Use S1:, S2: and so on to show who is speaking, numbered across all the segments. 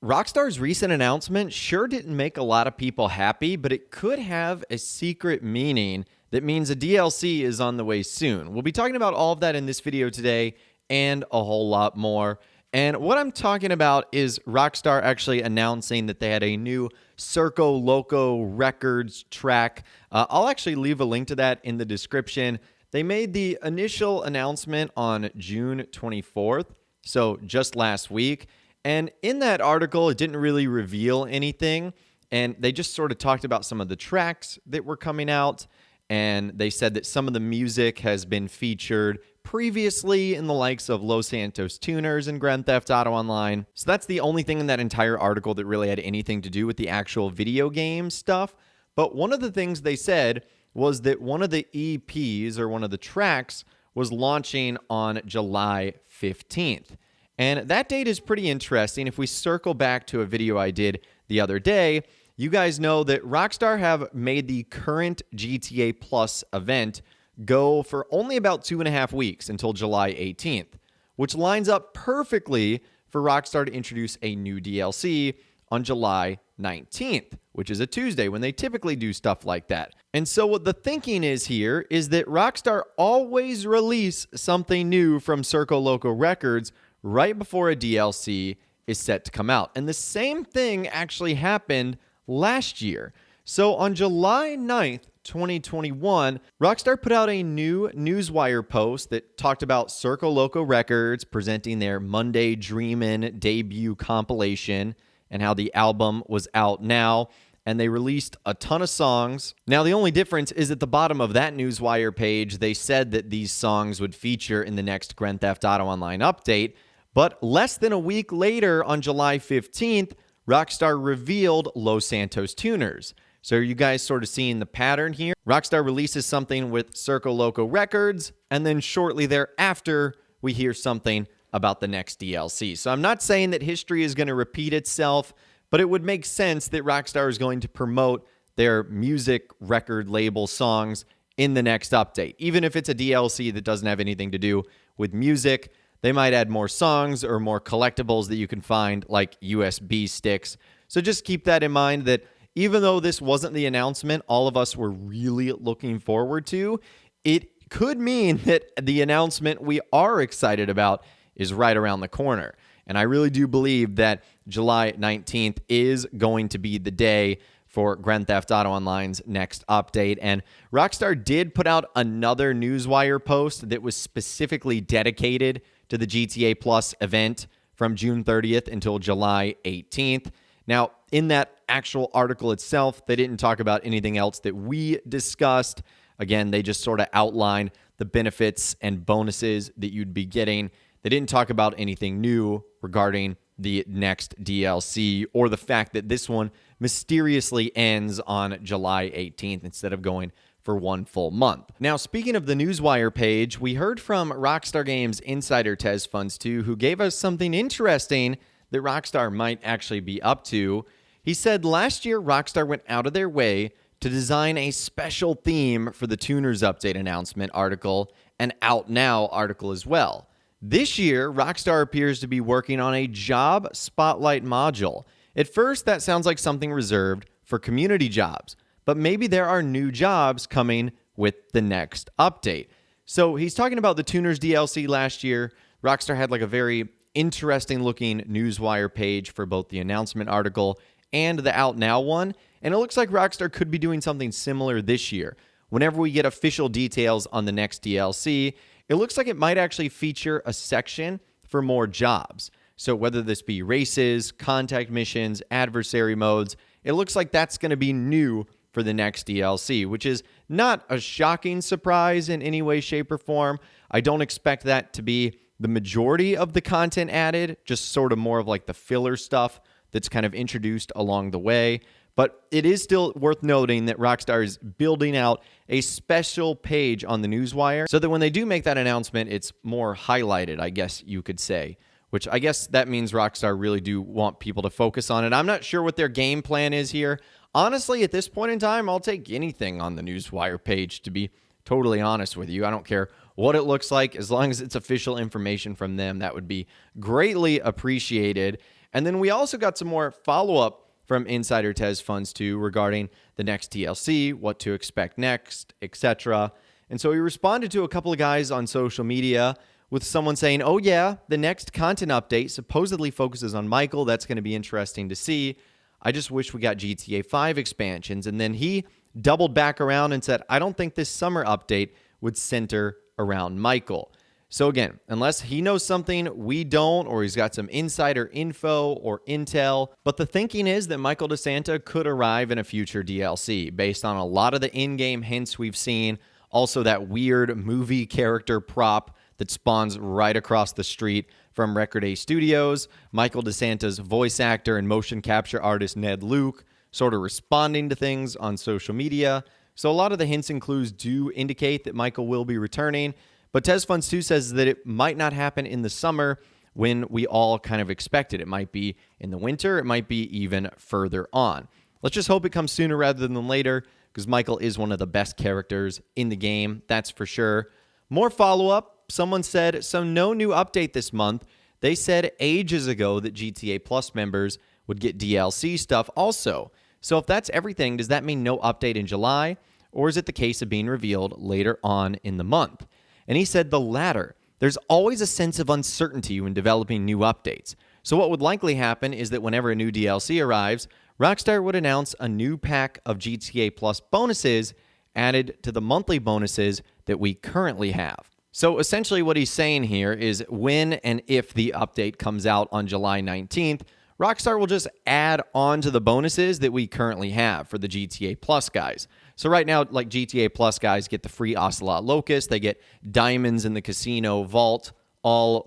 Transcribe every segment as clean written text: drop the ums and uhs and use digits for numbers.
S1: Rockstar's recent announcement sure didn't make a lot of people happy, but it could have a secret meaning that means a DLC is on the way soon. We'll be talking about all of that in this video today and a whole lot more. And what I'm talking about is Rockstar actually announcing that they had a new Circo Loco Records track. I'll actually leave a link to that in the description. They made the initial announcement on June 24th, so just last week. And in that article, it didn't really reveal anything. And they just sort of talked about some of the tracks that were coming out. And they said that some of the music has been featured previously in the likes of Los Santos Tuners and Grand Theft Auto Online. So that's the only thing in that entire article that really had anything to do with the actual video game stuff. But one of the things they said was that one of the EPs or one of the tracks was launching on July 15th. And that date is pretty interesting. If we circle back to a video I did the other day, you guys know that Rockstar have made the current GTA Plus event go for only about 2.5 weeks until July 18th, which lines up perfectly for Rockstar to introduce a new DLC on July 19th, which is a Tuesday when they typically do stuff like that. And so what the thinking is here is that Rockstar always release something new from Circo Loco Records right before a DLC is set to come out. And the same thing actually happened last year. So on July 9th, 2021, Rockstar put out a new Newswire post that talked about Circo Loco Records presenting their Monday Dreamin' debut compilation and how the album was out now. And they released a ton of songs. Now, the only difference is at the bottom of that Newswire page, they said that these songs would feature in the next Grand Theft Auto Online update. But less than a week later, on July 15th, Rockstar revealed Los Santos Tuners. So are you guys sort of seeing the pattern here? Rockstar releases something with Circo Loco Records, and then shortly thereafter, we hear something about the next DLC. So I'm not saying that history is going to repeat itself, but it would make sense that Rockstar is going to promote their music record label songs in the next update. Even if it's a DLC that doesn't have anything to do with music, they might add more songs or more collectibles that you can find, like USB sticks. So just keep that in mind, that even though this wasn't the announcement all of us were really looking forward to, it could mean that the announcement we are excited about is right around the corner. And I really do believe that July 19th is going to be the day for Grand Theft Auto Online's next update. And Rockstar did put out another Newswire post that was specifically dedicated to the GTA Plus event from June 30th until July 18th. Now, in that actual article itself, they didn't talk about anything else that we discussed. Again, they just sort of outlined the benefits and bonuses that you'd be getting. They didn't talk about anything new regarding the next DLC or the fact that this one mysteriously ends on July 18th instead of going for one full month. Now, speaking of the Newswire page, we heard from Rockstar Games insider Tez Funds 2, who gave us something interesting that Rockstar might actually be up to. He said last year, Rockstar went out of their way to design a special theme for the Tuners Update announcement article and Out Now article as well. This year, Rockstar appears to be working on a job spotlight module. At first, that sounds like something reserved for community jobs, but maybe there are new jobs coming with the next update. So he's talking about the Tuners DLC last year. Rockstar had like a very interesting looking Newswire page for both the announcement article and the Out Now one. And it looks like Rockstar could be doing something similar this year. Whenever we get official details on the next DLC, it looks like it might actually feature a section for more jobs. So whether this be races, contact missions, adversary modes, it looks like that's going to be new for the next DLC, which is not a shocking surprise in any way, shape, or form. I don't expect that to be the majority of the content added, just sort of more of like the filler stuff that's kind of introduced along the way. But it is still worth noting that Rockstar is building out a special page on the Newswire so that when they do make that announcement, it's more highlighted, I guess you could say, which I guess that means Rockstar really do want people to focus on it. I'm not sure what their game plan is here. Honestly, at this point in time, I'll take anything on the Newswire page, to be totally honest with you. I don't care what it looks like. As long as it's official information from them, that would be greatly appreciated. And then we also got some more follow-up from Insider Tez Funds 2 regarding the next DLC, what to expect next, etc. And so he responded to a couple of guys on social media with someone saying, oh yeah, the next content update supposedly focuses on Michael. That's going to be interesting to see. I just wish we got GTA 5 expansions. And then he doubled back around and said, I don't think this summer update would center around Michael. So again, unless he knows something we don't, or he's got some insider info or intel, but the thinking is that Michael DeSanta could arrive in a future DLC based on a lot of the in-game hints we've seen. Also that weird movie character prop that spawns right across the street from Record A Studios, Michael DeSanta's voice actor and motion capture artist Ned Luke sort of responding to things on social media. So a lot of the hints and clues do indicate that Michael will be returning, but Tez Funds 2 says that it might not happen in the summer when we all kind of expect it. It might be in the winter, it might be even further on. Let's just hope it comes sooner rather than later, because Michael is one of the best characters in the game, that's for sure. More follow-up. Someone said, so no new update this month. They said ages ago that GTA Plus members would get DLC stuff also. So if that's everything, does that mean no update in July? Or is it the case of being revealed later on in the month? And he said the latter. There's always a sense of uncertainty when developing new updates. So what would likely happen is that whenever a new DLC arrives, Rockstar would announce a new pack of GTA Plus bonuses added to the monthly bonuses that we currently have. So essentially what he's saying here is when and if the update comes out on July 19th, Rockstar will just add on to the bonuses that we currently have for the GTA Plus guys. So right now, like GTA Plus guys get the free Ocelot Locust, they get diamonds in the casino vault all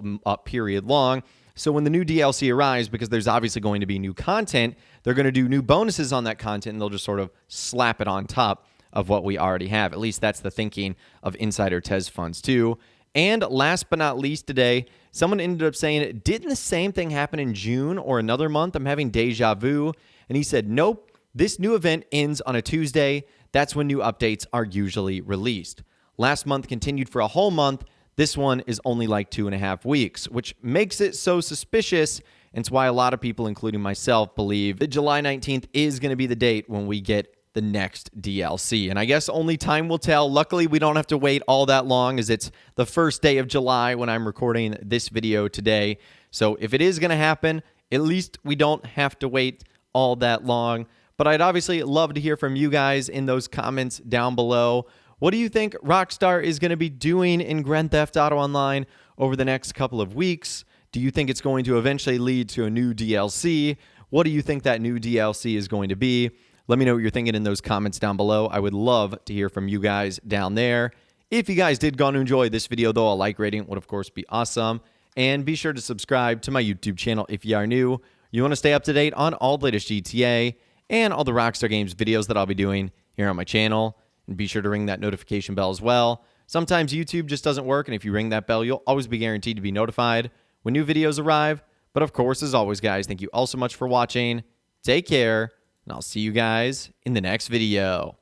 S1: period long. So when the new DLC arrives, because there's obviously going to be new content, they're going to do new bonuses on that content and they'll just sort of slap it on top of what we already have. At least that's the thinking of Insider Tez Funds 2. And last but not least today, someone ended up saying, didn't the same thing happen in June or another month? I'm having deja vu. And he said, nope, this new event ends on a Tuesday. That's when new updates are usually released. Last month continued for a whole month. This one is only like 2.5 weeks, which makes it so suspicious. And it's why a lot of people, including myself, believe that July 19th is going to be the date when we get the next DLC. And I guess only time will tell. Luckily, we don't have to wait all that long, as it's the first day of July when I'm recording this video today. So if it is going to happen, at least we don't have to wait all that long. But I'd obviously love to hear from you guys in those comments down below. What do you think Rockstar is going to be doing in Grand Theft Auto Online over the next couple of weeks? Do you think it's going to eventually lead to a new DLC? What do you think that new DLC is going to be? Let me know what you're thinking in those comments down below. I would love to hear from you guys down there. If you guys did go and enjoy this video, though, a like rating would, of course, be awesome. And be sure to subscribe to my YouTube channel if you are new. You want to stay up to date on all the latest GTA and all the Rockstar Games videos that I'll be doing here on my channel. And be sure to ring that notification bell as well. Sometimes YouTube just doesn't work, and if you ring that bell, you'll always be guaranteed to be notified when new videos arrive. But of course, as always, guys, thank you all so much for watching. Take care. And I'll see you guys in the next video.